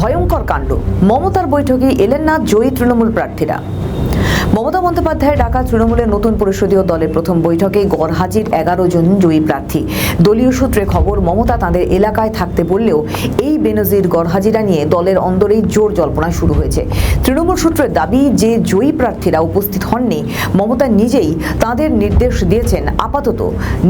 ভয়ঙ্কর কাণ্ড। মমতার বৈঠকে এলেন না জয়ী তৃণমূল প্রার্থীরা। মমতা বন্দ্যোপাধ্যায়ের ডাকা তৃণমূলের নতুন পরিষদীয় দলের প্রথম বৈঠকে গড়হাজির 11 জন জয়ী প্রার্থী। দলীয় সূত্রে খবর, মমতা তাঁদের এলাকায় থাকতে বললেও এই বেনজির গড়হাজিরা নিয়ে দলের অন্দরেই জোর জল্পনা শুরু হয়েছে। তৃণমূল সূত্রের দাবি যে জয়ী প্রার্থীরা উপস্থিত হননি, মমতা নিজেই তাঁদের নির্দেশ দিয়েছেন আপাতত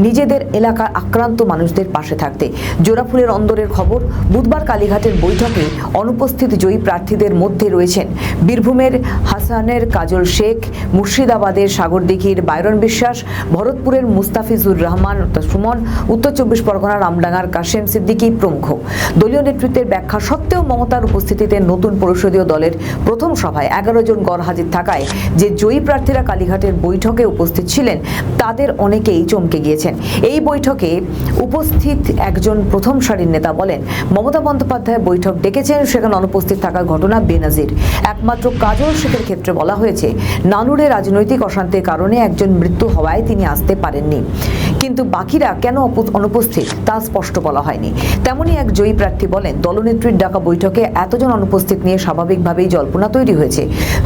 নিজেদের এলাকার আক্রান্ত মানুষদের পাশে থাকতে। জোড়াফুলের অন্দরের খবর, বুধবার কালীঘাটের বৈঠকে অনুপস্থিত জয়ী প্রার্থীদের মধ্যে রয়েছেন বীরভূমের হাসানের কাজল শেখ, মুর্শিদাবাদের সাগরদিঘির বাইরন বিশ্বাস, ভরতপুরের মুস্তাফিজুর রহমান সুমন, উত্তর 24 পরগনার রামডাঙ্গার কাশেম সিদ্দিকী প্রমুখ। দলীয় নেতৃত্বের ব্যাখ্যা সত্ত্বেও মমতার উপস্থিতিতে নতুন পরিষদীয় দলের প্রথম সভায় 11 জন গড়হাজির থাকায় যে জয়ী প্রার্থীরা কালীঘাটের বৈঠকে উপস্থিত ছিলেন তাদের অনেকেই চমকে গিয়েছেন। এই বৈঠকে উপস্থিত একজন প্রথম সারির নেতা বলেন, মমতা বন্দ্যোপাধ্যায় বৈঠক ডেকেছেন, সেখানে অনুপস্থিত থাকার ঘটনা বেনজির। একমাত্র কাজল শেখের ক্ষেত্রে বলা হয়েছে, নানুরে রাজনৈতিক অশান্তির কারণে একজন মৃত্যু হওয়ায় তিনি আসতে পারেননি, কিন্তু বাকিরা কেন অনুপস্থিত তা স্পষ্ট বলা হয়নি। তেমনি এক জয়ী প্রার্থী বলেন, দলনেত্রীর ডাকা বৈঠকে এতজন অনুপস্থিত নিয়ে স্বাভাবিকভাবেই জল্পনা তৈরি হয়েছে।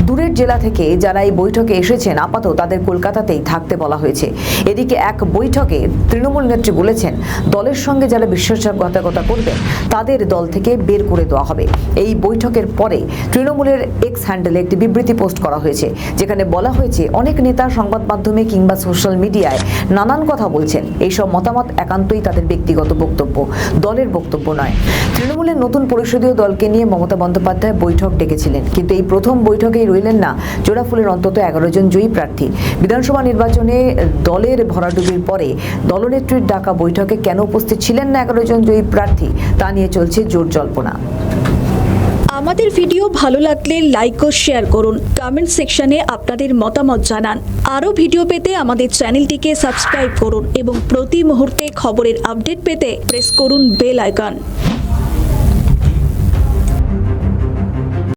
দূরের জেলা থেকে যারা এই বৈঠকে এসেছেন আপাতত তাদের কলকাতাতেই থাকতে বলা হয়েছে। এদিকে এক বৈঠকে তৃণমূল নেত্রী বলেছেন, দলের সঙ্গে যারা বিশ্বাসঘাতকতা করবেন তাদের দল থেকে বের করে দেওয়া হবে। এই বৈঠকের পরে তৃণমূলের এক্স হ্যান্ডেলে একটি বিবৃতি পোস্ট করা হয়েছে, যেখানে বলা হয়েছে, অনেক নেতা সংবাদ মাধ্যমে কিংবা সোশ্যাল মিডিয়ায় নানান কথা বলছেন। এইসব মতামত একান্তই তাদের ব্যক্তিগত বক্তব্য, দলের বক্তব্য নয়। তৃণমূলের নতুন পরিষদীয় দলকে নিয়ে মমতা বন্দ্যোপাধ্যায় বৈঠক ডেকেছিলেন, কিন্তু এই প্রথম বৈঠকেই রইলেন না জোড়াফুলের অন্তত 11 জন জয়ী প্রার্থী। বিধানসভা নির্বাচনে দলের ভরাডুবির পরে দলনেত্রীর ডাকা বৈঠকে কেন উপস্থিত ছিলেন না 11 জন জয়ী প্রার্থী তা নিয়ে চলছে জোর জল্পনা। আমাদের ভিডিও ভালো লাগলে লাইক ও শেয়ার করুন, কমেন্ট সেকশনে আপনাদের মতামত জানান। আরও ভিডিও পেতে আমাদের চ্যানেলটিকে সাবস্ক্রাইব করুন এবং প্রতি মুহূর্তে খবরের আপডেট পেতে প্রেস করুন বেল আইকন।